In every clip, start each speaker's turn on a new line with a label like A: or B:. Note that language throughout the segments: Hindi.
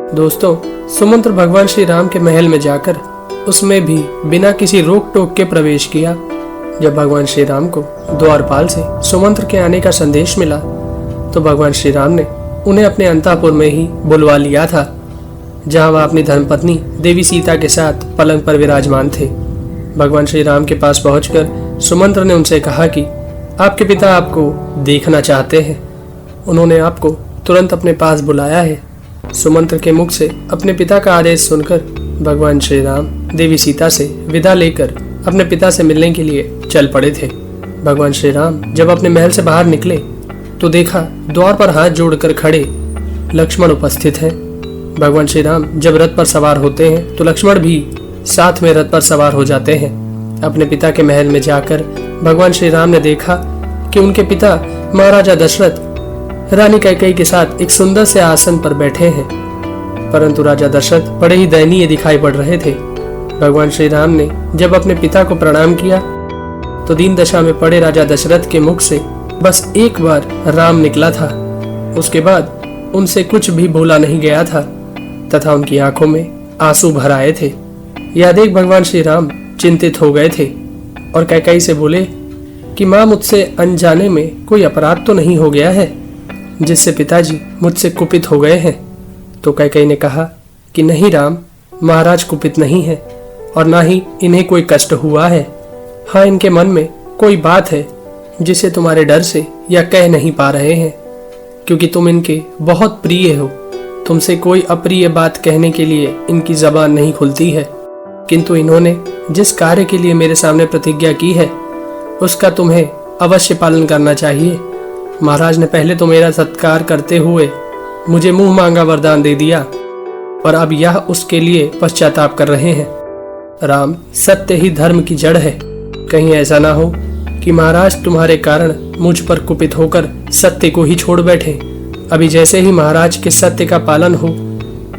A: दोस्तों, सुमंत्र भगवान श्री राम के महल में जाकर उसमें भी बिना किसी रोक टोक के प्रवेश किया। जब भगवान श्री राम को द्वारपाल से सुमंत्र के आने का संदेश मिला तो भगवान श्री राम ने उन्हें अपने अंतःपुर में ही बुलवा लिया था, जहां वह अपनी धर्मपत्नी देवी सीता के साथ पलंग पर विराजमान थे। भगवान श्री राम के पास पहुंचकर सुमंत्र ने उनसे कहा कि आपके पिता आपको देखना चाहते हैं। उन्होंने आपको तुरंत अपने पास बुलाया है। सुमंत्र के मुख से अपने पिता का आदेश सुनकर भगवान श्री राम देवी सीता से विदा लेकर अपने पिता से मिलने के लिए चल पड़े थे। भगवान श्री राम जब अपने महल से बाहर निकले तो देखा द्वार पर हाथ जोड़कर खड़े लक्ष्मण उपस्थित हैं। भगवान श्री राम जब रथ पर सवार होते हैं तो लक्ष्मण भी साथ में रथ पर सवार हो जाते हैं। अपने पिता के महल में जाकर भगवान श्री राम ने देखा कि उनके पिता महाराजा दशरथ रानी कैकेयी के साथ एक सुंदर से आसन पर बैठे हैं, परंतु राजा दशरथ बड़े ही दयनीय दिखाई पड़ रहे थे। भगवान श्री राम ने जब अपने पिता को प्रणाम किया तो दीन दशा में पड़े राजा दशरथ के मुख से बस एक बार राम निकला था। उसके बाद उनसे कुछ भी बोला नहीं गया था तथा उनकी आंखों में आंसू भर आए थे। यह देख भगवान श्री राम चिंतित हो गए थे और कैकेयी से बोले कि माँ, मुझसे अनजाने में कोई अपराध तो नहीं हो गया है जिससे पिताजी मुझसे कुपित हो गए हैं। तो कैकेयी ने कहा कि नहीं राम, महाराज कुपित नहीं है और ना ही इन्हें कोई कष्ट हुआ है। हाँ, इनके मन में कोई बात है जिसे तुम्हारे डर से या कह नहीं पा रहे हैं, क्योंकि तुम इनके बहुत प्रिय हो। तुमसे कोई अप्रिय बात कहने के लिए इनकी जबान नहीं खुलती है, किंतु इन्होंने जिस कार्य के लिए मेरे सामने प्रतिज्ञा की है उसका तुम्हें अवश्य पालन करना चाहिए। महाराज ने पहले तो मेरा सत्कार करते हुए मुझे मुंह मांगा वरदान दे दिया और अब यह उसके लिए पश्चाताप कर रहे हैं। राम, सत्य ही धर्म की जड़ है। कहीं ऐसा ना हो कि महाराज तुम्हारे कारण मुझ पर कुपित होकर सत्य को ही छोड़ बैठे। अभी जैसे ही महाराज के सत्य का पालन हो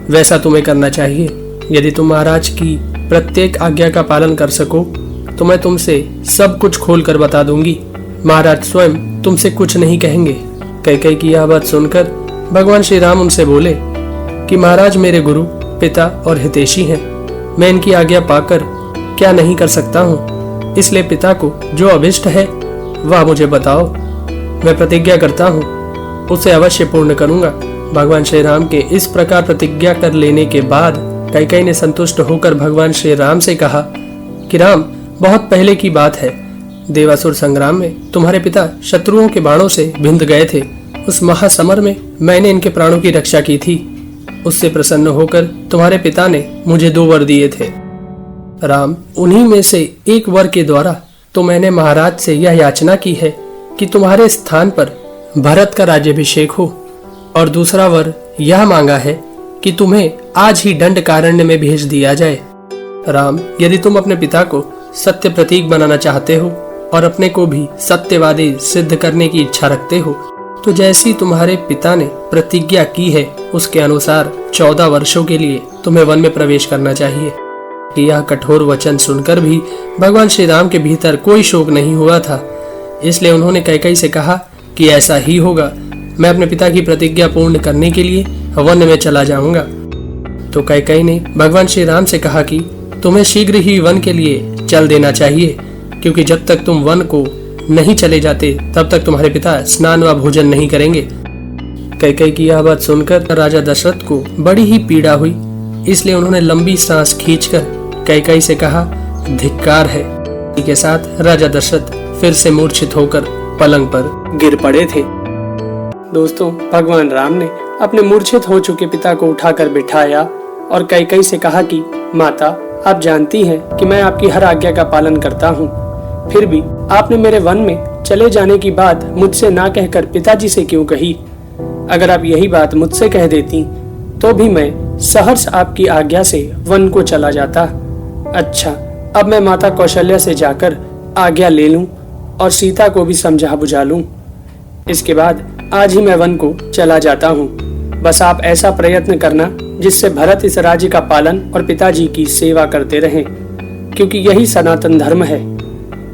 A: वैसा तुम्हें करना चाहिए। यदि तुम महाराज की प्रत्येक आज्ञा का पालन कर सको तो मैं तुमसे सब कुछ खोल कर बता दूंगी। महाराज स्वयं तुमसे कुछ नहीं कहेंगे। कैकेयी की यह बात सुनकर भगवान श्री राम उनसे बोले कि महाराज मेरे गुरु, पिता और हितैषी हैं। मैं इनकी आज्ञा पाकर क्या नहीं कर सकता हूँ, इसलिए पिता को जो अभिष्ट है वह मुझे बताओ। मैं प्रतिज्ञा करता हूँ उसे अवश्य पूर्ण करूंगा। भगवान श्री राम के इस प्रकार प्रतिज्ञा कर लेने के बाद कैकेयी ने संतुष्ट होकर भगवान श्री राम से कहा कि राम, बहुत पहले की बात है, देवासुर संग्राम में तुम्हारे पिता शत्रुओं के बाणों से भिंद गए थे। उस महासमर में मैंने इनके प्राणों की रक्षा की थी। उससे प्रसन्न होकर तुम्हारे पिता ने मुझे 2 वर दिए थे। राम, उन्हीं में से एक वर के द्वारा तो मैंने महाराज से यह याचना की है कि तुम्हारे स्थान पर भरत का राज्याभिषेक हो, और दूसरा वर यह मांगा है कि तुम्हें आज ही दंडकारण्य में भेज दिया जाए। राम, यदि तुम अपने पिता को सत्य प्रतीक बनाना चाहते हो और अपने को भी सत्यवादी सिद्ध करने की इच्छा रखते हो तो जैसी तुम्हारे पिता ने प्रतिज्ञा की है उसके अनुसार 14 वर्षों के लिए तुम्हें वन में प्रवेश करना चाहिए। यह कठोर वचन सुनकर भी भगवान श्री राम के भीतर कोई शोक नहीं हुआ था, इसलिए उन्होंने कैकेयी से कहा कि ऐसा ही होगा। मैं अपने पिता की प्रतिज्ञा पूर्ण करने के लिए वन में चला जाऊंगा। तो कैकेयी ने भगवान श्री राम से कहा कि तुम्हें शीघ्र ही वन के लिए चल देना चाहिए, क्योंकि जब तक तुम वन को नहीं चले जाते तब तक तुम्हारे पिता स्नान व भोजन नहीं करेंगे। कैकेयी की यह बात सुनकर राजा दशरथ को बड़ी ही पीड़ा हुई, इसलिए उन्होंने लंबी सांस खींचकर कैकेयी से कहा, धिक्कार है। इसी के साथ राजा दशरथ फिर से मूर्छित होकर पलंग पर गिर पड़े थे। दोस्तों, भगवान राम ने अपने मूर्छित हो चुके पिता को उठाकर बिठाया और कैकेयी से कहा कि माता, आप जानती हैं कि मैं आपकी हर आज्ञा का पालन करता हूँ, फिर भी आपने मेरे वन में चले जाने की बात मुझसे ना कहकर पिताजी से क्यों कही? अगर आप यही बात मुझसे कह देती तो भी मैं सहर्ष आपकी आज्ञा से वन को चला जाता। अच्छा, अब मैं माता कौशल्या से जाकर आज्ञा ले लूं और सीता को भी समझा बुझा लूं। इसके बाद आज ही मैं वन को चला जाता हूँ। बस आप ऐसा प्रयत्न करना जिससे भरत इस राज्य का पालन और पिताजी की सेवा करते रहें, क्योंकि यही सनातन धर्म है।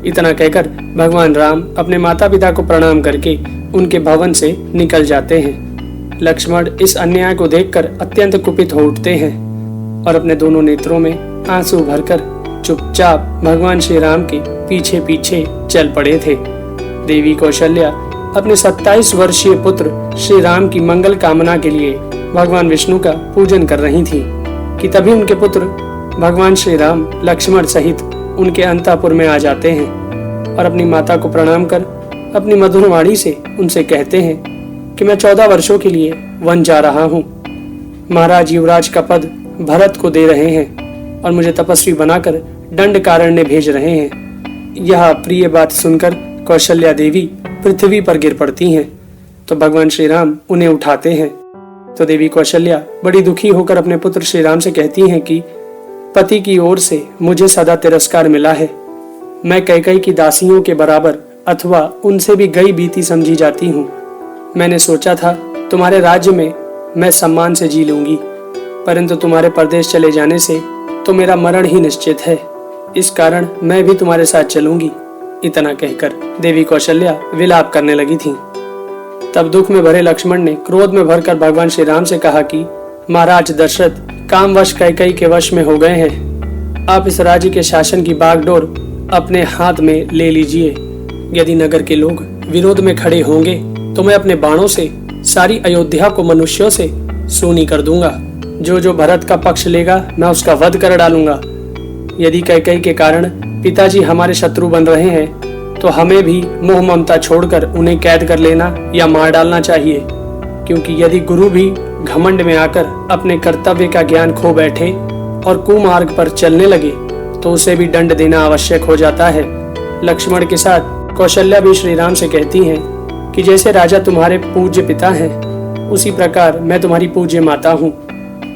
A: इतना कहकर भगवान राम अपने माता पिता को प्रणाम करके उनके भवन से निकल जाते हैं। लक्ष्मण इस अन्याय को देखकर अत्यंत कुपित हो उठते हैं और अपने दोनों नेत्रों में आंसू भरकर चुपचाप भगवान श्री राम के पीछे पीछे चल पड़े थे। देवी कौशल्या अपने 27 वर्षीय पुत्र श्री राम की मंगल कामना के लिए भगवान विष्णु का पूजन कर रही थी कि तभी उनके पुत्र भगवान श्री राम लक्ष्मण सहित उनके अंतःपुर में आ जाते हैं और अपनी माता को प्रणाम कर अपनी मधुर वाणी से उनसे कहते हैं कि मैं 14 वर्षों के लिए वन जा रहा हूँ। महाराज युवराज का पद भरत को दे रहे हैं और मुझे तपस्वी बनाकर दंडकारण्य भेज रहे हैं। यह प्रिय बात सुनकर कौशल्या देवी पृथ्वी पर गिर पड़ती हैं तो भगवान श्री राम उन्हें उठाते हैं। तो देवी कौशल्या बड़ी दुखी होकर अपने पुत्र श्री राम से कहती हैं कि पति की ओर से मुझे सदा तिरस्कार मिला है। मैं कैकेयी की दासियों के बराबर अथवा उनसे भी गई बीती समझी जाती हूँ। मैंने सोचा था तुम्हारे राज्य में मैं सम्मान से जी लूंगी, परंतु तुम्हारे परदेश चले जाने से तो मेरा मरण ही निश्चित है। इस कारण मैं भी तुम्हारे साथ चलूंगी। इतना कहकर देवी कौशल्या विलाप करने लगी थी। तब दुख में भरे लक्ष्मण ने क्रोध में भरकर भगवान श्री राम से कहा कि महाराज दशरथ कामवश कैकेयी के वश में हो गए हैं। आप इस राज्य के शासन की बागडोर अपने हाथ में ले लीजिए। यदि नगर के लोग विरोध में खड़े होंगे तो मैं अपने बाणों से सारी अयोध्या को मनुष्यों से सूनी कर दूंगा। जो भरत का पक्ष लेगा मैं उसका वध कर डालूंगा। यदि कैकेयी के कारण पिताजी हमारे शत्रु बन रहे हैं तो हमें भी मोह ममता छोड़कर उन्हें कैद कर लेना या मार डालना चाहिए, क्योंकि यदि गुरु भी घमंड में आकर अपने कर्तव्य का ज्ञान खो बैठे और कुमार्ग पर चलने लगे तो उसे भी दंड देना आवश्यक हो जाता है। लक्ष्मण के साथ कौशल्या भी श्री राम से कहती हैं कि जैसे राजा तुम्हारे पूज्य पिता हैं, उसी प्रकार मैं तुम्हारी पूज्य माता हूँ।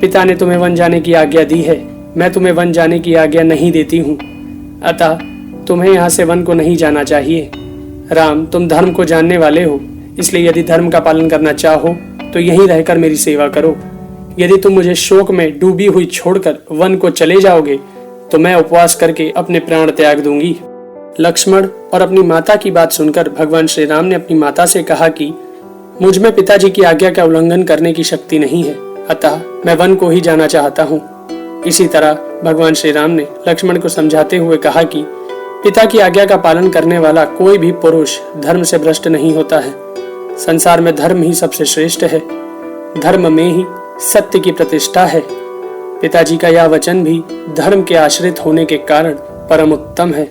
A: पिता ने तुम्हें वन जाने की आज्ञा दी है, मैं तुम्हें वन जाने की आज्ञा नहीं देती हूँ, अतः तुम्हें यहाँ से वन को नहीं जाना चाहिए। राम, तुम धर्म को जानने वाले हो, इसलिए यदि धर्म का पालन करना चाहो तो यहीं रहकर मेरी सेवा करो। यदि तुम मुझे शोक में डूबी हुई छोड़कर वन को चले जाओगे तो मैं उपवास करके अपने प्राण त्याग दूंगी। लक्ष्मण और अपनी माता की बात सुनकर भगवान श्री राम ने अपनी माता से कहा कि मुझ में पिताजी की आज्ञा का उल्लंघन करने की शक्ति नहीं है, अतः मैं वन को ही जाना चाहता हूँ। इसी तरह भगवान श्री राम ने लक्ष्मण को समझाते हुए कहा कि पिता की आज्ञा का पालन करने वाला कोई भी पुरुष धर्म से भ्रष्ट नहीं होता है। संसार में धर्म ही सबसे श्रेष्ठ है, धर्म में ही सत्य की प्रतिष्ठा है। पिताजी का यह वचन भी धर्म के आश्रित होने के कारण परम उत्तम है।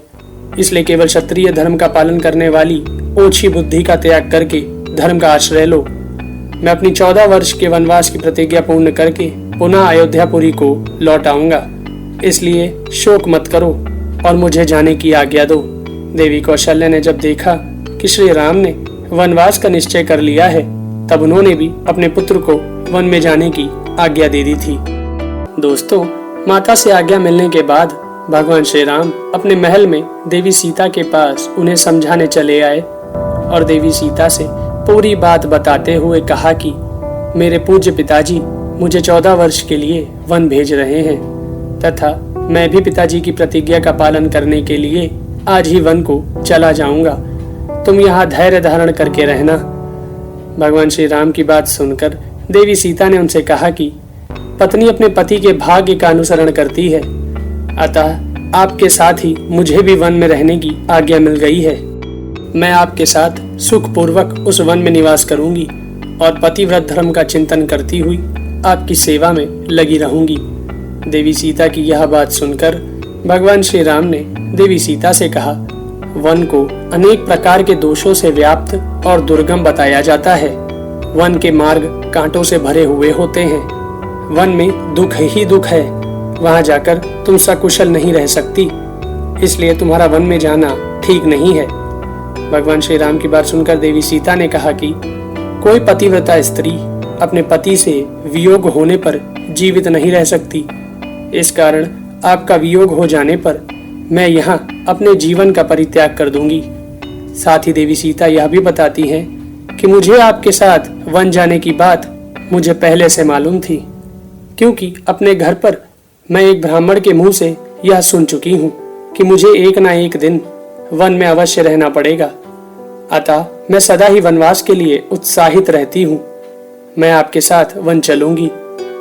A: इसलिए केवल क्षत्रिय धर्म का पालन करने वाली ओछी बुद्धि का त्याग करके धर्म का आश्रय लो। मैं अपनी 14 वर्ष के वनवास की प्रतिज्ञा पूर्ण करके पुनः अयोध्यापुरी को लौट आऊंगा, इसलिए शोक मत करो और मुझे जाने की आज्ञा दो। देवी कौशल्या ने जब देखा कि श्री राम ने वनवास का निश्चय कर लिया है, तब उन्होंने भी अपने पुत्र को वन में जाने की आज्ञा दे दी थी। दोस्तों, माता से आज्ञा मिलने के बाद भगवान श्री राम अपने महल में देवी सीता के पास उन्हें समझाने चले आए और देवी सीता से पूरी बात बताते हुए कहा कि मेरे पूज्य पिताजी मुझे 14 वर्ष के लिए वन भेज रहे हैं तथा मैं भी पिताजी की प्रतिज्ञा का पालन करने के लिए आज ही वन को चला जाऊंगा। तुम यहाँ धैर्य धारण करके रहना। भगवान श्री राम की बात सुनकर देवी सीता ने उनसे कहा कि पत्नी अपने पति के भाग्य का अनुसरण करती है, अतः आपके साथ ही मुझे भी वन में रहने की आज्ञा मिल गई है। मैं आपके साथ सुखपूर्वक उस वन में निवास करूंगी और पतिव्रत धर्म का चिंतन करती हुई आपकी सेवा में लगी रहूंगी। देवी सीता की यह बात सुनकर भगवान श्री राम ने देवी सीता से कहा, वन को अनेक प्रकार के दोषों से व्याप्त और दुर्गम बताया जाता है। वन के मार्ग कांटों से भरे हुए होते हैं। वन में दुख ही दुख है, वहां जाकर तुम सकुशल नहीं रह सकती, इसलिए तुम्हारा वन में जाना ठीक नहीं है। भगवान श्री राम की बात सुनकर देवी सीता ने कहा कि कोई पतिव्रता स्त्री अपने पति से वियोग होने पर जीवित नहीं रह सकती। इस कारण आपका वियोग हो जाने पर मैं यहाँ अपने जीवन का परित्याग कर दूंगी। साथ ही देवी सीता यह भी बताती हैं कि मुझे आपके साथ वन जाने की बात मुझे पहले से मालूम थी, क्योंकि अपने घर पर मैं एक ब्राह्मण के मुंह से यह सुन चुकी हूँ कि मुझे एक ना एक दिन वन में अवश्य रहना पड़ेगा। अतः मैं सदा ही वनवास के लिए उत्साहित रहती हूँ। मैं आपके साथ वन चलूंगी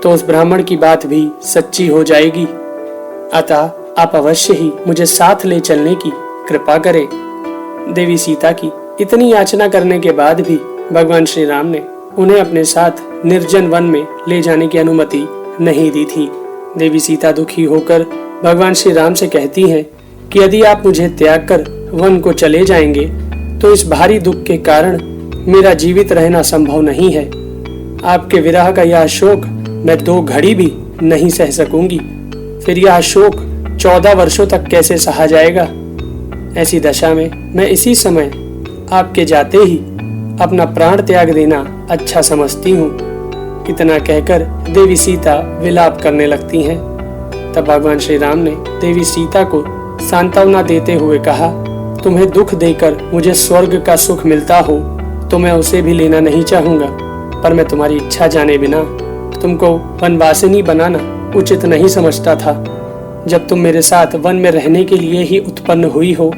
A: तो उस ब्राह्मण की बात भी सच्ची हो जाएगी। अतः आप अवश्य ही मुझे साथ ले चलने की कृपा करें। देवी सीता की इतनी याचना करने के बाद भी भगवान श्री राम ने उन्हें अपने साथ निर्जन वन में ले जाने की अनुमति नहीं दी थी। देवी सीता दुखी होकर भगवान श्री राम से कहती हैं कि यदि आप मुझे त्याग कर वन को चले जाएंगे तो इस भारी दुख के कारण मेरा जीवित रहना संभव नहीं है। आपके विरह का यह शोक मैं 2 घड़ी भी नहीं सह सकूंगी। फिर यह शोक 14 वर्षों तक कैसे सहा जाएगा। ऐसी दशा में मैं इसी समय आपके जाते ही अपना प्राण त्याग देना अच्छा समझती हूँ। इतना कहकर देवी सीता विलाप करने लगती हैं। तब भगवान श्री राम ने देवी सीता को सांत्वना देते हुए कहा, तुम्हें दुख देकर मुझे स्वर्ग का सुख मिलता हो तो मैं उसे भी लेना नहीं चाहूंगा, पर मैं तुम्हारी इच्छा जाने बिना तुमको वनवासिनी बनाना उचित नहीं समझता था। जब तुम मेरे साथ वन में रहने के लिए ही उत्पन्न हुई हो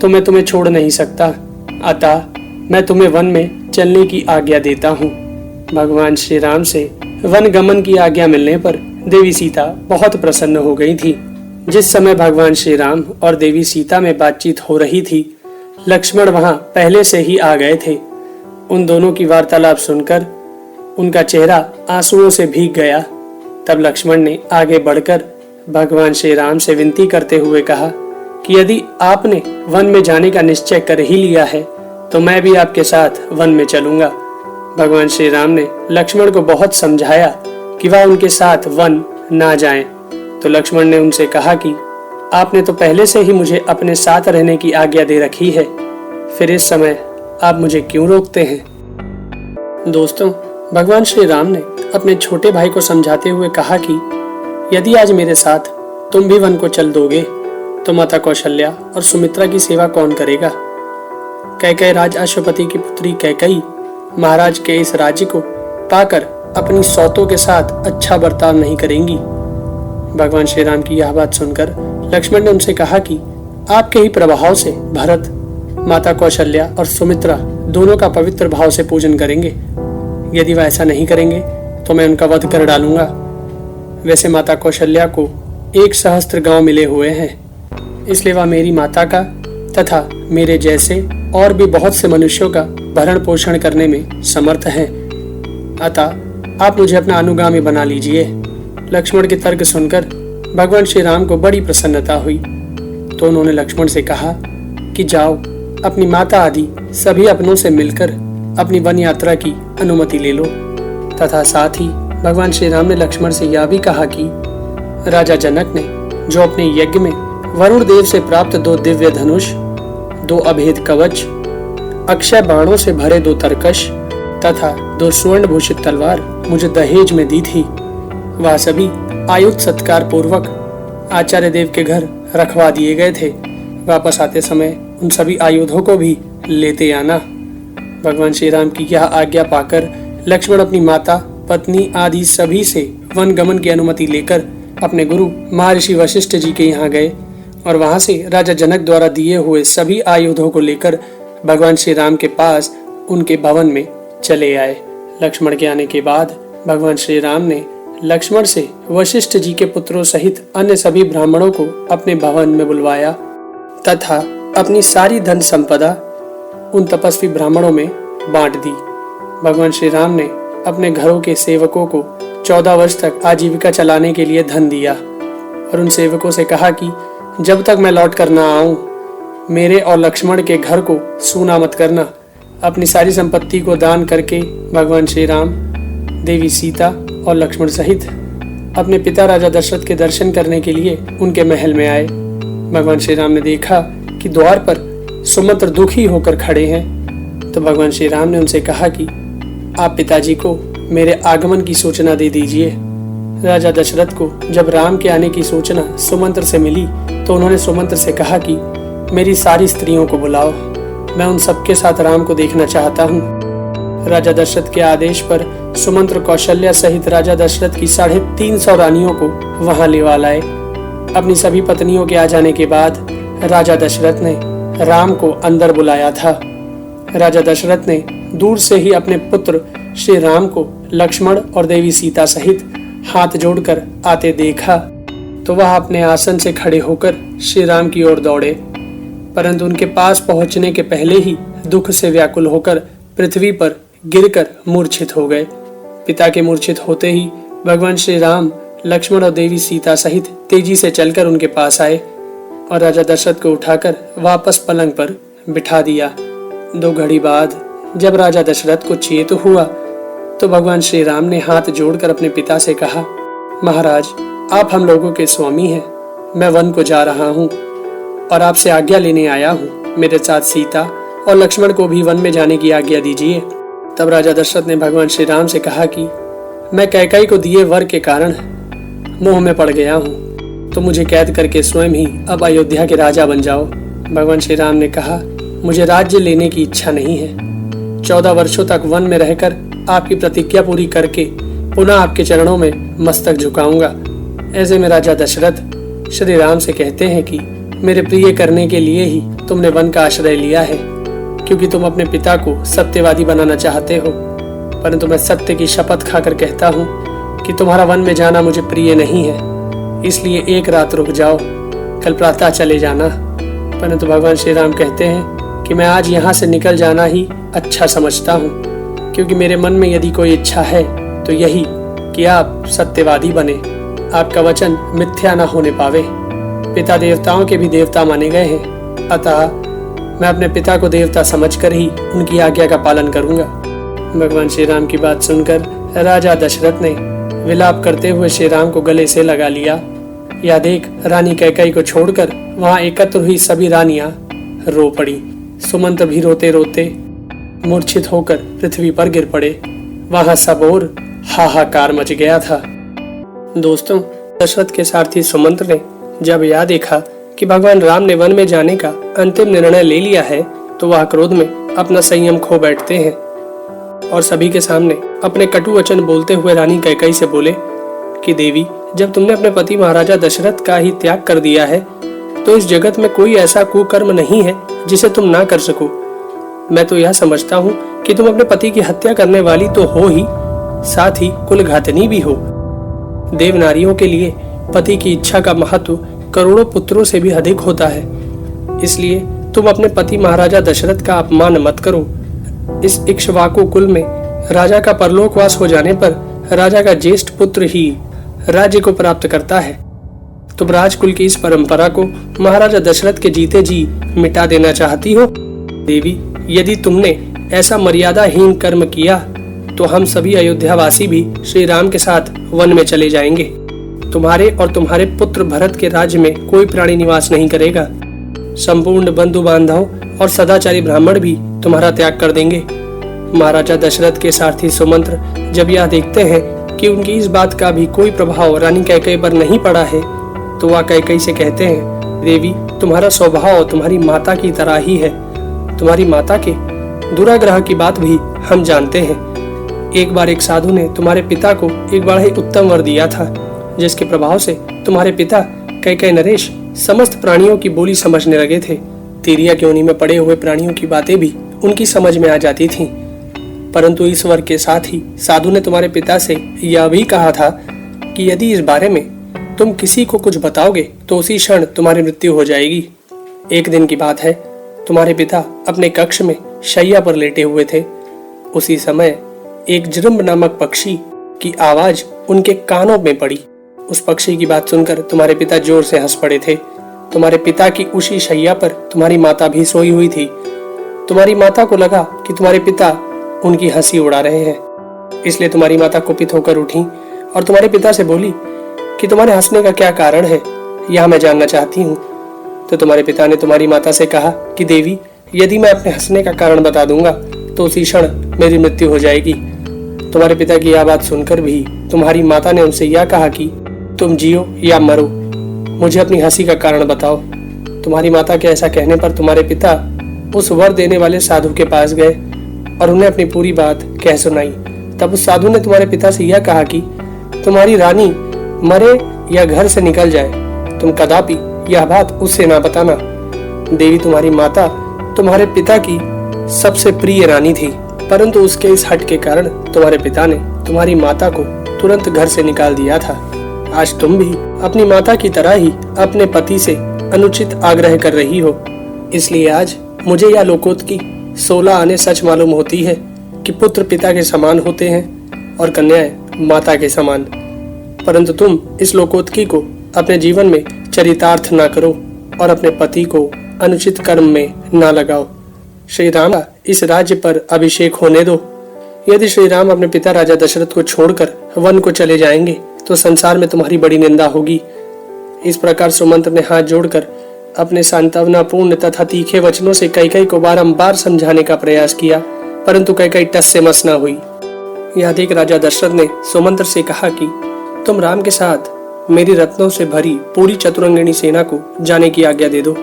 A: तो मैं तुम्हें छोड़ नहीं सकता। अतः मैं तुम्हें वन में चलने की आज्ञा देता हूँ। भगवान श्री राम से वन गमन की आज्ञा मिलने पर देवी सीता बहुत प्रसन्न हो गई थी। जिस समय भगवान श्री राम और देवी सीता में बातचीत हो रही थी, लक्ष्मण वहां पहले से ही आ गए थे। उन दोनों की वार्तालाप सुनकर उनका चेहरा आंसुओं से भीग गया। तब लक्ष्मण ने आगे बढ़कर भगवान श्री राम से विनती करते हुए कहा कि यदि आपने वन में जाने का निश्चय कर ही लिया है तो मैं भी आपके साथ वन में चलूंगा। भगवान श्री राम ने लक्ष्मण को बहुत समझाया कि वह उनके साथ वन ना जाएं। तो लक्ष्मण ने उनसे कहा कि आपने तो पहले से ही मुझे अपने साथ रहने की आज्ञा दे रखी है, फिर इस समय आप मुझे क्यों रोकते हैं। दोस्तों, भगवान श्री राम ने अपने छोटे भाई को समझाते हुए कहा कि यदि आज मेरे साथ तुम भी वन को चल दोगे तो माता कौशल्या और सुमित्रा की सेवा कौन करेगा। कैकेयी राज अश्वपति की पुत्री कैकेयी महाराज के इस राज्य को पाकर अपनी सौतों के साथ अच्छा बर्ताव नहीं करेंगी। भगवान श्री राम की यह बात सुनकर लक्ष्मण ने उनसे कहा कि आपके ही प्रभाव से भरत, माता कौशल्या और सुमित्रा दोनों का पवित्र भाव से पूजन करेंगे। यदि वह ऐसा नहीं करेंगे तो मैं उनका वध कर डालूंगा। वैसे माता कौशल्या को 1 सहस्त्र गांव मिले हुए हैं, इसलिए वह मेरी माता का तथा मेरे जैसे और भी बहुत से मनुष्यों का भरण पोषण करने में समर्थ हैं। अतः आप मुझे अपना अनुगामी बना लीजिए। लक्ष्मण के तर्क सुनकर भगवान श्री राम को बड़ी प्रसन्नता हुई, तो उन्होंने लक्ष्मण से कहा कि जाओ, अपनी माता आदि सभी अपनों से मिलकर अपनी वन यात्रा की अनुमति ले लो। तथा साथ ही भगवान श्री राम ने लक्ष्मण से यह भी कहा कि राजा जनक ने जो अपने यज्ञ में वरुण देव से प्राप्त 2 दिव्य धनुष, 2 अभेद कवच, अक्षय बाणों से भरे 2 तरकश तथा 2 स्वर्ण भूषित तलवार मुझे दहेज में दी थी, वह सभी आयुध सत्कार पूर्वक आचार्य देव के घर रखवा दिए गए थे। वापस आते समय उन सभी आयुधों को भी लेते आना। भगवान श्री राम की यह आज्ञा पाकर लक्ष्मण अपनी माता, पत्नी आदि सभी से वन गमन की अनुमति लेकर अपने गुरु महर्षि वशिष्ठ जी के यहाँ गए और वहां से राजा जनक द्वारा दिए हुए सभी आयुधों को लेकर भगवान श्री राम के पास उनके भवन में चले आए। लक्ष्मण के आने के बाद भगवान श्री राम ने लक्ष्मण से वशिष्ठ जी के पुत्रों सहित अन्य सभी ब्राह्मणों को अपने भवन में बुलवाया तथा अपनी सारी धन संपदा उन तपस्वी ब्राह्मणों में बांट दी। भगवान श्री राम ने अपने घरों के सेवकों को 14 वर्ष तक आजीविका चलाने के लिए धन दिया और उन सेवकों से कहा कि जब तक मैं लौट कर ना आऊं, मेरे और लक्ष्मण के घर को सूना मत करना। अपनी सारी संपत्ति को दान करके भगवान श्री राम, देवी सीता और लक्ष्मण सहित अपने पिता राजा दशरथ के दर्शन करने के लिए उनके महल में आए। भगवान श्री राम ने देखा कि द्वार पर सुमंत्र दुखी होकर खड़े हैं, तो भगवान श्री राम ने उनसे कहा कि आप पिताजी को मेरे आगमन की सूचना दे दीजिए। राजा दशरथ को जब राम के आने की सूचना सुमंत्र से मिली तो उन्होंने सुमंत्र से कहा कि मेरी सारी स्त्रियों को बुलाओ, मैं उन सबके साथ राम को देखना चाहता हूँ। राजा दशरथ के आदेश पर सुमंत्र कौशल्या सहित राजा दशरथ की 350 रानियों को वहां लेवा लाए। अपनी सभी पत्नियों के आ जाने के बाद राजा दशरथ ने राम को अंदर बुलाया था। राजा दशरथ ने दूर से ही अपने पुत्र श्री राम को लक्ष्मण और देवी सीता सहित हाथ जोड़कर आते देखा तो वह अपने आसन से खड़े होकर श्री राम की ओर दौड़े, परंतु उनके पास पहुंचने के पहले ही दुख से व्याकुल होकर पृथ्वी पर गिरकर मूर्छित हो गए। पिता के मूर्छित होते ही भगवान श्री राम लक्ष्मण और देवी सीता सहित तेजी से चलकर उनके पास आए और राजा दशरथ को उठाकर वापस पलंग पर बिठा दिया। 2 घड़ी बाद जब राजा दशरथ को चेत हुआ तो भगवान श्री राम ने हाथ जोड़कर अपने पिता से कहा, महाराज, आप हम लोगों के स्वामी हैं। मैं वन को जा रहा हूँ और आपसे आज्ञा लेने आया हूँ। मेरे साथ सीता और लक्ष्मण को भी वन में जाने की आज्ञा दीजिए। तब राजा दशरथ ने भगवान श्री राम से कहा कि मैं कैकेयी को दिए वर के कारण मोह में पड़ गया हूँ, तो मुझे कैद करके स्वयं ही अब अयोध्या के राजा बन जाओ। भगवान श्री राम ने कहा, मुझे राज्य लेने की इच्छा नहीं है। 14 वर्षों तक वन में रहकर आपकी प्रतिज्ञा पूरी करके पुनः आपके चरणों में मस्तक झुकाऊंगा। ऐसे में राजा दशरथ श्री राम से कहते हैं कि मेरे प्रिय करने के लिए ही तुमने वन का आश्रय लिया है, क्योंकि तुम अपने पिता को सत्यवादी बनाना चाहते हो। परंतु मैं सत्य की शपथ खाकर कहता हूँ कि तुम्हारा वन में जाना मुझे प्रिय नहीं है, इसलिए एक रात रुक जाओ, कल प्रातः चले जाना। परंतु भगवान श्री राम कहते हैं कि मैं आज यहाँ से निकल जाना ही अच्छा समझता हूँ, क्योंकि मेरे मन में यदि कोई इच्छा है तो यही कि आप सत्यवादी बने, आपका वचन मिथ्या न होने पावे। पिता देवताओं के भी देवता माने गए हैं, अतः मैं अपने पिता को देवता समझकर ही उनकी आज्ञा का पालन करूंगा। भगवान श्री राम की बात सुनकर राजा दशरथ ने विलाप करते हुए श्री राम को गले से लगा लिया। यह देख रानी कैकेयी को छोड़कर वहां एकत्र हुई सभी रानियां रो पड़ी। सुमंत्र भी रोते रोते मूर्छित होकर पृथ्वी पर गिर पड़े। वहां सब ओर हाहाकार मच गया था। दोस्तों, दशरथ के सारथी सुमंत्र ने जब यह देखा कि भगवान राम ने वन में जाने का अंतिम निर्णय ले लिया है तो वह क्रोध में अपना संयम खो बैठते हैं और सभी के सामने अपने कटु वचन बोलते हुए रानी कैकेयी से बोले कि देवी, जब तुमने अपने पति महाराजा दशरथ का ही त्याग कर दिया है तो इस जगत में कोई ऐसा कुकर्म नहीं है जिसे तुम ना कर सको। मैं तो यह समझता हूँ कि तुम अपने पति की हत्या करने वाली तो हो ही, साथ ही कुलघातनी भी हो। देव नारियों के लिए पति की इच्छा का महत्व करोड़ों पुत्रों से भी अधिक होता है, इसलिए तुम अपने पति महाराजा दशरथ का अपमान मत करो। इस इक्ष्वाकु कुल में राजा का परलोकवास हो जाने पर राजा का ज्येष्ठ पुत्र ही राज्य को प्राप्त करता है। तुम राजकुल की इस परंपरा को महाराजा दशरथ के जीते जी मिटा देना चाहती हो। देवी, यदि तुमने ऐसा मर्यादाहीन कर्म किया तो हम सभी अयोध्यावासी भी श्री राम के साथ वन में चले जाएंगे। तुम्हारे और तुम्हारे पुत्र भरत के राज्य में कोई प्राणी निवास नहीं करेगा। संपूर्ण बंधु बांधव और सदाचारी ब्राह्मण भी तुम्हारा त्याग कर देंगे। महाराजा दशरथ के सारथी सुमंत्र जब यह देखते हैं कि उनकी इस बात का भी कोई प्रभाव रानी कैकेयी पर नहीं पड़ा है तो वह कैकेयी से कहते हैं, देवी, तुम्हारा स्वभाव तुम्हारी माता की तरह ही है। तुम्हारी माता के दुराग्रह की बात भी हम जानते हैं। एक बार एक साधु ने तुम्हारे पिता को एक बड़ा ही उत्तम वर दिया था, जिसके प्रभाव से तुम्हारे पिता कैकेयी नरेश समस्त प्राणियों की बोली समझने लगे थे। तिरिया की योनि में पड़े हुए प्राणियों की बातें भी उनकी समझ में आ जाती थीं। परंतु इस वर के साथ ही साधु ने तुम्हारे पिता से यह भी कहा था कि यदि इस बारे में तुम किसी को कुछ बताओगे तो उसी क्षण तुम्हारी मृत्यु हो जाएगी। एक दिन की बात है, तुम्हारे पिता अपने कक्ष में शैया पर लेटे हुए थे। उसी समय एक जृंभ नामक पक्षी की आवाज उनके कानों में पड़ी। उस पक्षी की बात सुनकर तुम्हारे पिता जोर से हंस पड़े थे। तुम्हारे पिता की उसी शैया पर तुम्हारी माता भी सोई हुई थी। तुम्हारी माता को लगा कि तुम्हारे पिता उनकी हंसी उड़ा रहे हैं, इसलिए तुम्हारी माता कुपित होकर उठी और तुम्हारे पिता से बोली कि तुम्हारे हंसने का क्या कारण है, यह मैं जानना चाहती हूँ। तो तुम्हारे पिता ने तुम्हारी माता से कहा कि देवी, यदि मैं अपने हंसने का कारण बता दूंगा तो उसी क्षण मेरी मृत्यु हो जाएगी। तुम्हारे पिता की यह बात सुनकर भी तुम्हारी माता ने उनसे यह कहा कि तुम जियो या मरो, मुझे अपनी हंसी का कारण बताओ। तुम्हारी माता के ऐसा कहने पर तुम्हारे पिता उस वर देने वाले साधु के पास गए और उन्हें अपनी पूरी बात कह सुनाई। तब उस साधु ने तुम्हारे पिता से यह कहा कि तुम्हारी रानी मरे या घर से निकल जाए, तुम कदापि यह बात उससे ना बताना। देवी, तुम्हारी माता तुम्हारे पिता की सबसे प्रिय रानी थी, परंतु उसके इस हट के कारण तुम्हारे पिता ने तुम्हारी माता को तुरंत घर से निकाल दिया था। आज तुम भी अपनी माता की तरह ही अपने पति से अनुचित आग्रह कर रही हो। इसलिए आज मुझे यह लोकोक्ति 16 आने सच मालूम होती है कि पुत्र पिता के समान होते हैं और कन्याएं माता के समान। परंतु तुम इस लोकोक्ति को अपने जीवन में चरितार्थ ना करो और अपने पति को अनुचित कर्म में ना लगाओ। श्री राम का इस राज्य पर अभिषेक होने दो। यदि श्री राम अपने पिता राजा दशरथ को छोड़कर वन को चले जाएंगे तो संसार में तुम्हारी बड़ी निंदा होगी। इस प्रकार सुमंत्र ने हाथ जोड़कर अपने सांत्वनापूर्ण तथा तीखे वचनों से कैकेयी को बारंबार समझाने का प्रयास किया, परंतु कैकेयी टस से मस न हुई। यह देख राजा दशरथ ने सुमंत्र से कहा कि तुम राम के साथ मेरी रत्नों से भरी पूरी चतुरंगिणी सेना को जाने की आज्ञा दे दो।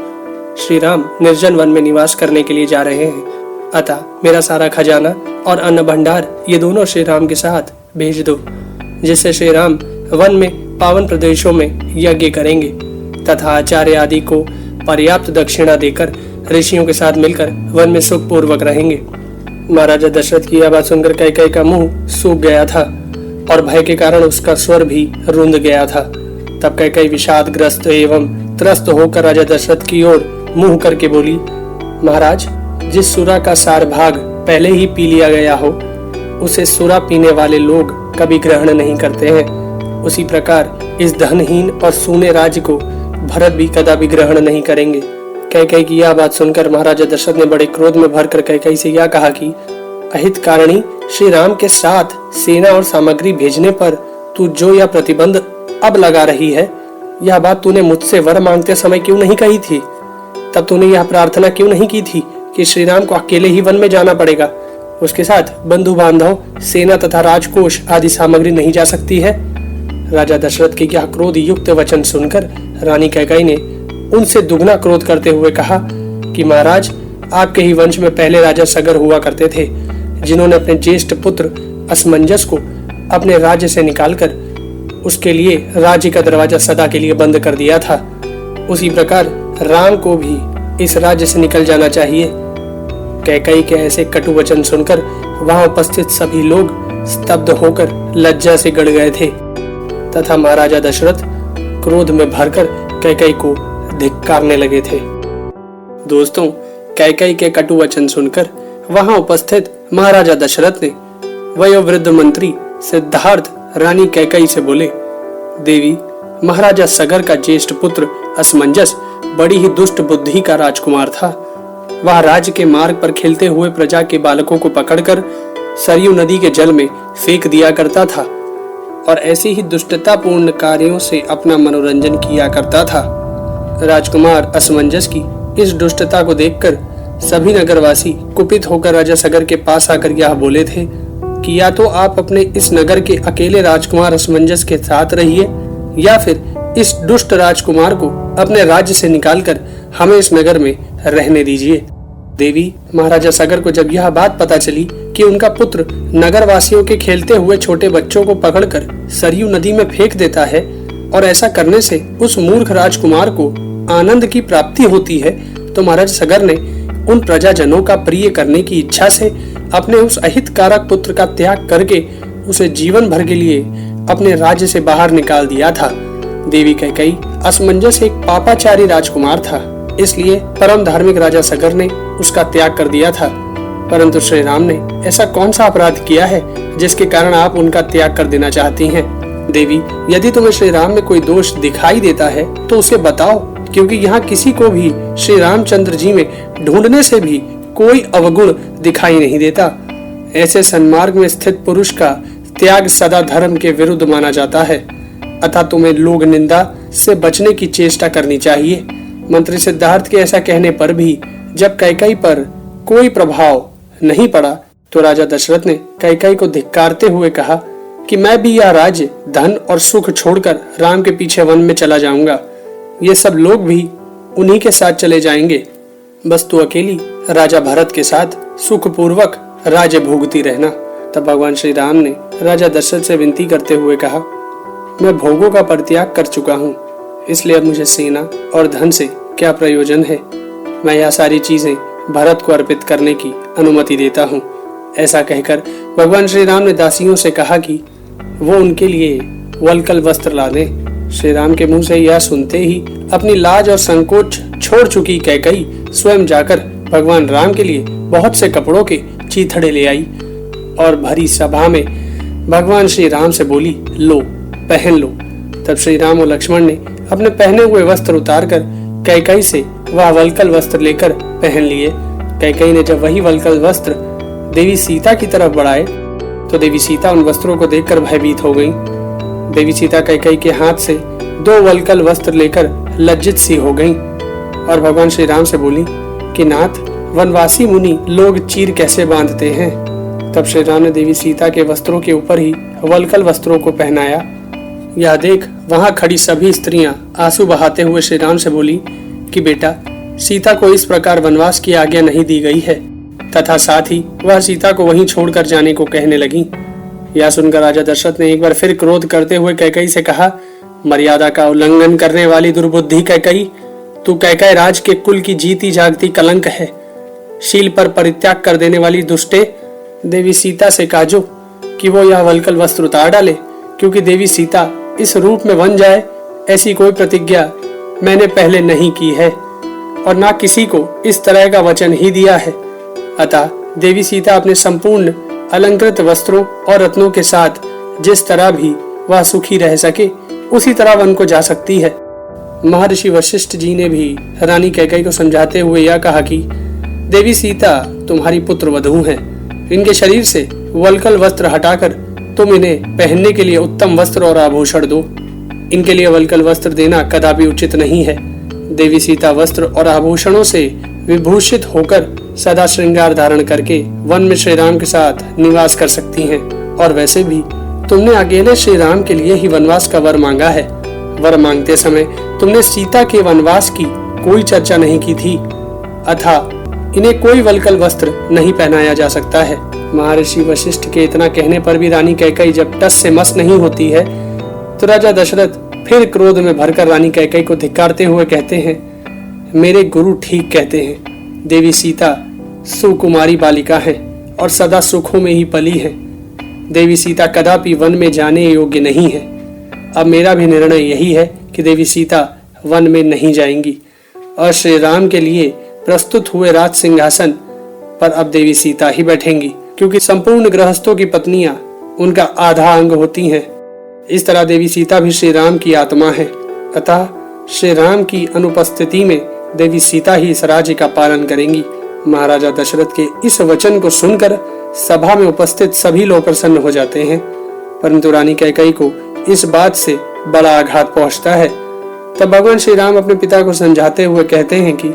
A: श्री राम निर्जन वन में निवास करने के लिए जा रहे हैं, अतः मेरा सारा खजाना और अन्न भंडार ये दोनों श्री राम के साथ भेज दो, जिससे श्री राम वन में पावन प्रदेशों में यज्ञ करेंगे तथा आचार्य आदि को पर्याप्त दक्षिणा देकर ऋषियों के साथ मिलकर वन में सुख पूर्वक रहेंगे। महाराजा दशरथ की यह बात सुनकर कैकेयी का मुंह सूख गया था और भय के कारण उसका स्वर भी रुंध गया था। तब कैकेयी विषादग्रस्त एवं त्रस्त होकर राजा दशरथ की ओर मुंह करके बोली, महाराज, जिस सुरा का सार भाग पहले ही पी लिया गया हो उसे सुरा पीने वाले लोग कभी ग्रहण नहीं करते हैं, उसी प्रकार इस धनहीन और सूने राज्य को भरत भी कदापि ग्रहण नहीं करेंगे। कैकेयी की यह बात सुनकर महाराजा दशरथ ने बड़े क्रोध में भरकर कैकेयी से यह कहा कि अहित कारणी श्री राम के साथ सेना और सामग्री भेजने पर तू जो यह प्रतिबंध अब लगा रही है, यह बात तूने मुझसे वर मांगते समय क्यों नहीं कही थी? तब तूने यह प्रार्थना क्यों नहीं की थी कि श्री राम को अकेले ही वन में जाना पड़ेगा, उसके साथ बंधु बांधव, सेना तथा राजकोष आदि सामग्री नहीं जा सकती है? राजा दशरथ के यह क्रोध युक्त वचन सुनकर रानी कैकेयी ने उनसे दुगना क्रोध करते हुए कहा कि महाराज, आपके ही वंश में पहले राजा सगर हुआ करते थे, जिन्होंने अपने ज्येष्ठ पुत्र असमंजस को अपने राज्य से निकालकर उसके लिए राज्य का दरवाजा सदा के लिए बंद कर दिया था। उसी प्रकार राम को भी इस राज्य से निकल जाना चाहिए। कैकेयी के ऐसे कटु वचन सुनकर वहां उपस्थित सभी लोग स्तब्ध होकर लज्जा से गड़ गए थे तथा महाराजा दशरथ क्रोध में भरकर कैकेयी को धिक्कारने लगे थे। दोस्तों, कैकेयी के कटु वचन सुनकर वहां उपस्थित महाराजा दशरथ ने वयोवृद्ध मंत्री सिद्धार्थ रानी कैकेयी से बोले, देवी, महाराजा सगर का ज्येष्ठ पुत्र असमंजस बड़ी ही दुष्ट बुद्धि का राजकुमार था। वह राज्य के मार्ग पर खेलते हुए प्रजा के बालकों को पकड़कर सरयू नदी के जल में फेंक दिया करता था और ऐसी ही दुष्टतापूर्ण कार्यों से अपना मनोरंजन किया करता था। राजकुमार असमंजस की इस दुष्टता को देखकर सभी नगरवासी कुपित होकर राजा सगर के पास आकर यह बोले थे कि या तो आप अपने इस नगर के अकेले राजकुमार असमंजस के साथ रहिए या फिर इस दुष्ट राजकुमार को अपने राज्य से निकालकर हमें इस नगर में रहने दीजिए। देवी, महाराजा सगर को जब यह बात पता चली कि उनका पुत्र नगरवासियों के खेलते हुए छोटे बच्चों को पकड़कर सरयू नदी में फेंक देता है और ऐसा करने से उस मूर्ख राजकुमार को आनंद की प्राप्ति होती है, तो महाराज सगर ने उन प्रजाजनों का प्रिय करने की इच्छा से अपने उस अहितकारक पुत्र का त्याग करके उसे जीवन भर के लिए अपने राज्य से बाहर निकाल दिया था। देवी कैकेयी, असमंजस एक पापाचारी राजकुमार था, इसलिए परम धार्मिक राजा सगर ने उसका त्याग कर दिया था। परंतु श्री राम ने ऐसा कौन सा अपराध किया है जिसके कारण आप उनका त्याग कर देना चाहती हैं? देवी, यदि तुम्हें श्री राम में कोई दोष दिखाई देता है तो उसे बताओ, क्योंकि यहाँ किसी को भी श्री रामचंद्र जी में ढूंढने से भी कोई अवगुण दिखाई नहीं देता। ऐसे सन्मार्ग में स्थित पुरुष का त्याग सदा धर्म के विरुद्ध माना जाता है, अतः तुम्हें लोग निंदा से बचने की चेष्टा करनी चाहिए। मंत्री सिद्धार्थ के ऐसा कहने पर भी जब कैकेयी पर कोई प्रभाव नहीं पड़ा तो राजा दशरथ ने कैकेयी को धिक्कारते हुए कहा कि मैं भी यह राज्य, धन और सुख छोड़कर राम के पीछे वन में चला जाऊंगा। ये सब लोग भी उन्हीं के साथ चले जाएंगे, बस तू अकेली राजा भरत के साथ सुखपूर्वक राज्य भोगती रहना। तब भगवान श्री राम ने राजा दशरथ से विनती करते हुए कहा, मैं भोगों का परित्याग कर चुका हूँ, इसलिए अब मुझे सेना और धन से क्या प्रयोजन है। मैं यह सारी चीजें भरत को अर्पित करने की अनुमति देता हूँ। ऐसा कहकर भगवान श्री राम ने दासियों से कहा कि वो उनके लिए वल्कल वस्त्र ला दें। श्री राम के मुंह से यह सुनते ही अपनी लाज और संकोच छोड़ चुकी कैकई स्वयं जाकर भगवान राम के लिए बहुत से कपड़ों के चीथड़े ले आई और भरी सभा में भगवान श्री राम से बोली, लो पहन लो। तब श्री राम और लक्ष्मण ने अपने पहने हुए वस्त्र उतारकर कैकई से वह वल्कल वस्त्र लेकर पहन लिए। कैकई ने जब वही वल्कल वस्त्र देवी सीता की तरफ बढ़ाए तो देवी सीता उन वस्त्रों को देखकर भयभीत हो गई। देवी सीता कैकई के हाथ से 2 वल्कल वस्त्र लेकर लज्जित सी हो गईं और भगवान श्री राम से बोली कि नाथ, वनवासी मुनि लोग चीर कैसे बांधते हैं। तब श्री राम ने देवी सीता के वस्त्रों के ऊपर ही वल्कल वस्त्रों को पहनाया। यह देख वहां खड़ी सभी स्त्रियां आंसू बहाते हुए श्री राम से बोली कि बेटा, सीता को इस प्रकार वनवास की आज्ञा नहीं दी गई है, तथा साथ ही वह सीता को वहीं छोड़कर जाने को कहने लगी। यह सुनकर राजा दशरथ ने एक बार फिर क्रोध करते हुए कैकई से कहा, मर्यादा का उल्लंघन करने वाली दुर्बुद्धि कैकई, तू कैकई राज के कुल की जीती जागती कलंक है। शील पर परित्याग कर देने वाली दुष्टे, देवी सीता से काजो कि वो यह वल्कल वस्त्र उतार डाले, क्योंकि देवी सीता इस रूप में बन जाए ऐसी कोई प्रतिज्ञा मैंने पहले नहीं की है और ना किसी को इस तरह का वचन ही दिया है। अतः देवी सीता अपने संपूर्ण अलंकृत वस्त्रों और रत्नों के साथ जिस तरह भी वह सुखी रह सके उसी तरह वन को जा सकती है। महर्षि वशिष्ठ जी ने भी रानी कैकई को समझाते हुए यह कहा कि देवी सीता तुम्हारी पुत्र वधू हैं। इनके शरीर से वल्कल वस्त्र हटाकर तुम इन्हें पहनने के लिए उत्तम वस्त्र और आभूषण दो। इनके लिए वल्कल वस्त्र देना कदापि उचित नहीं है। देवी सीता वस्त्र और आभूषणों से विभूषित होकर सदा श्रृंगार धारण करके वन में श्री राम के साथ निवास कर सकती हैं। और वैसे भी तुमने अकेले श्री राम के लिए ही वनवास का वर मांगा है। वर मांगते समय तुमने सीता के वनवास की कोई चर्चा नहीं की थी, अतः इन्हें कोई वल्कल वस्त्र नहीं पहनाया जा सकता है। महर्षि वशिष्ठ के इतना कहने पर भी रानी कैकई जब टस से मस नहीं होती है तो राजा दशरथ फिर क्रोध में भरकर रानी कैकई को धिक्कारते हुए कहते हैं, मेरे गुरु ठीक कहते हैं। देवी सीता सुकुमारी बालिका है और सदा सुखों में ही पली है। देवी सीता कदापि वन में जाने योग्य नहीं है। अब मेरा भी निर्णय यही है कि देवी सीता वन में नहीं जाएंगी और श्री राम के लिए प्रस्तुत हुए राज सिंहासन पर अब देवी सीता ही बैठेंगी, क्योंकि संपूर्ण गृहस्थों की पत्नियां उनका आधा अंग होती हैं। इस तरह देवी सीता भी श्री राम की आत्मा है, अतः श्री राम की अनुपस्थिति में देवी सीता ही इस राज्य का पालन करेंगी। महाराजा दशरथ के इस वचन को सुनकर सभा में उपस्थित सभी लोग प्रसन्न हो जाते हैं, परंतु रानी कैकई को इस बात से बड़ा आघात पहुंचता है। तब भगवान श्री राम अपने पिता को समझाते हुए कहते हैं कि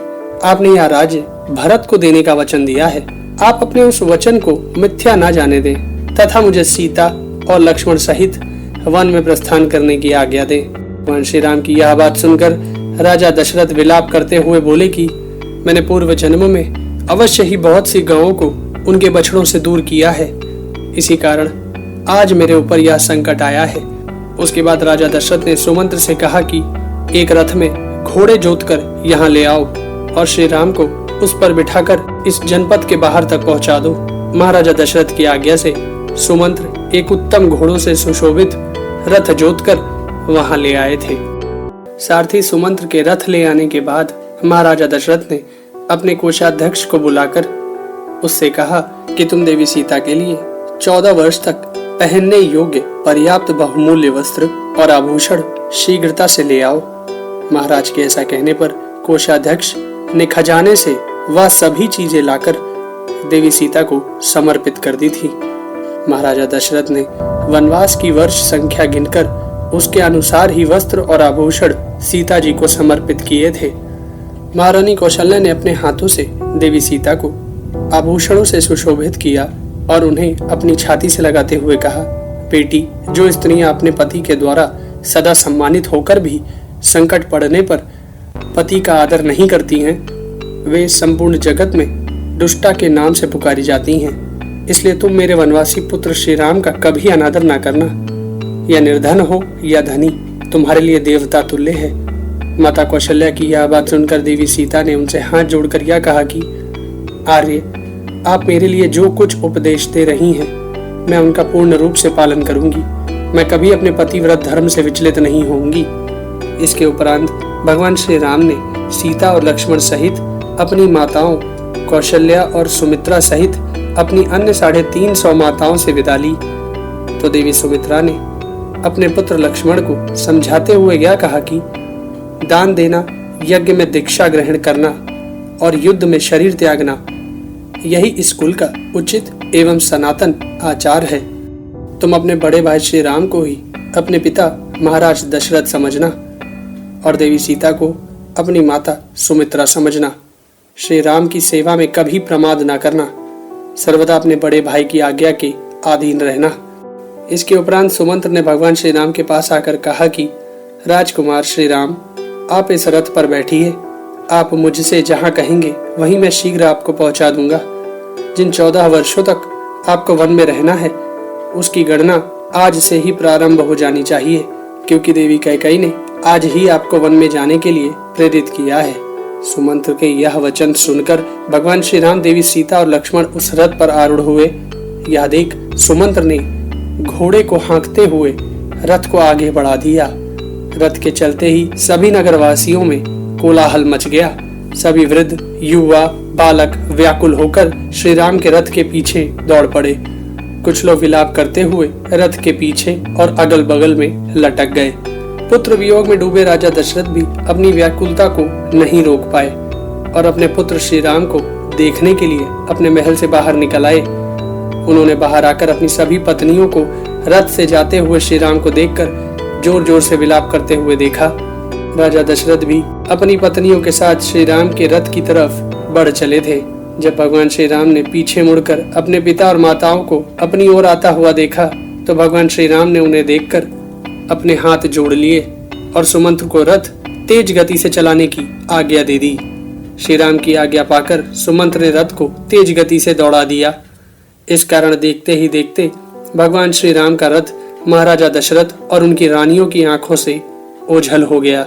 A: आपने यह राज्य भरत को देने का वचन दिया है। आप अपने उस वचन को मिथ्या न जाने दें तथा मुझे सीता और लक्ष्मण सहित वन में प्रस्थान करने की आज्ञा दें। भगवान श्री राम की यह बात सुनकर राजा दशरथ विलाप करते हुए बोले कि मैंने पूर्व जन्म में अवश्य ही बहुत सी गायों को उनके बछड़ों से दूर किया है, इसी कारण आज मेरे ऊपर यह संकट आया है। उसके बाद राजा दशरथ ने सुमंत्र से कहा कि एक रथ में घोड़े जोतकर यहाँ ले आओ और श्री राम को उस पर बिठाकर इस जनपद के बाहर तक पहुंचा दो। महाराजा दशरथ की आज्ञा से सुमंत्र एक उत्तम घोड़ों से सुशोभित रथ जोतकर वहां ले आए थे। सारथी सुमंत्र के रथ ले आने के बाद महाराजा दशरथ ने अपने कोषाध्यक्ष को बुलाकर उससे कहा कि तुम देवी सीता के लिए 14 वर्ष तक पहनने योग्य पर्याप्त बहुमूल्य वस्त्र और आभूषण शीघ्रता से ले आओ। महाराज के ऐसा कहने पर कोषाध्यक्ष ने खजाने से वह सभी चीजें लाकर देवी सीता को समर्पित कर दी थी। महाराजा दशरथ ने वनवास की वर्ष संख्या गिनकर उसके अनुसार ही वस्त्र और आभूषण सीता जी को समर्पित किए थे। महारानी कौशल्या ने अपने हाथों से देवी सीता को आभूषणों से सुशोभित किया और उन्हें अपनी छाती से लगाते हुए कहा, बेटी, जो स्त्रियां अपने पति के द्वारा सदा सम्मानित होकर भी संकट पड़ने पर पति का आदर नहीं करती हैं, वे संपूर्ण जगत में दुष्टा के नाम से पुकारी जाती हैं। इसलिए तुम मेरे वनवासी पुत्र श्री राम का कभी अनादर ना करना। या निर्धन हो या धनी, तुम्हारे लिए देवता तुल्य है। माता कौशल्या की यह बात सुनकर देवी सीता ने उनसे हाथ जोड़कर यह कहा कि आर्य, आप मेरे लिए जो कुछ उपदेश दे रही हैं, मैं उनका पूर्ण रूप से पालन करूंगी। मैं कभी अपने पतिव्रत धर्म से विचलित नहीं होंगी। इसके उपरांत भगवान श्री राम ने सीता और लक्ष्मण सहित अपनी माताओं कौशल्या और सुमित्रा सहित अपनी अन्य 350 माताओं से विदा ली। तो देवी सुमित्रा ने अपने पुत्र लक्ष्मण को समझाते हुए यह कहा कि दान देना, यज्ञ में दीक्षा ग्रहण करना और युद्ध में शरीर त्यागना, यही इस कुल का उचित एवं सनातन आचार है। तुम अपने बड़े भाई श्री राम को ही अपने पिता महाराज दशरथ समझना और देवी सीता को अपनी माता सुमित्रा समझना। श्री राम की सेवा में कभी प्रमाद न करना, सर्वदा अपने बड़े भाई की आज्ञा के अधीन रहना। इसके उपरांत सुमंत्र ने भगवान श्री राम के पास आकर कहा कि राजकुमार श्री राम, आप इस रथ पर बैठिए। आप मुझसे जहाँ कहेंगे वहीं मैं शीघ्र आपको पहुँचा दूंगा। जिन 14 वर्षों तक आपको वन में रहना है, उसकी गणना आज से ही प्रारंभ हो जानी चाहिए, क्योंकि देवी कैकेयी ने आज ही आपको वन में जाने के लिए प्रेरित किया है। सुमंत्र के यह वचन सुनकर भगवान श्री राम, देवी सीता और लक्ष्मण उस रथ पर आरूढ़ हुए। यह देख सुमंत्र ने घोड़े को हाँकते हुए रथ को आगे बढ़ा दिया। रथ के चलते ही सभी नगरवासियों में कोलाहल मच गया। सभी वृद्ध, युवा, बालक व्याकुल होकर श्री राम के रथ के पीछे दौड़ पड़े। कुछ लोग विलाप करते हुए रथ के पीछे और अगल बगल में लटक गए। पुत्र वियोग में डूबे राजा दशरथ भी अपनी व्याकुलता को नहीं रोक पाए और अपने पुत्र श्री राम को देखने के लिए अपने महल से बाहर निकल आए। उन्होंने बाहर आकर अपनी सभी पत्नियों को रथ से जाते हुए श्री राम को देखकर जोर जोर से विलाप करते हुए देखा। राजा दशरथ भी अपनी पत्नियों के साथ श्री राम के रथ की तरफ बढ़ चले थे। जब भगवान श्री राम ने पीछे मुड़कर अपने पिता और माताओं को अपनी ओर आता हुआ देखा, तो भगवान श्री राम ने उन्हें देखकर अपने हाथ जोड़ लिए और सुमंत्र को रथ तेज गति से चलाने की आज्ञा दे दी। श्री राम की आज्ञा पाकर सुमंत्र ने रथ को तेज गति से दौड़ा दिया। इस कारण देखते ही देखते भगवान श्री राम का रथ महाराजा दशरथ और उनकी रानियों की आंखों से ओझल हो गया।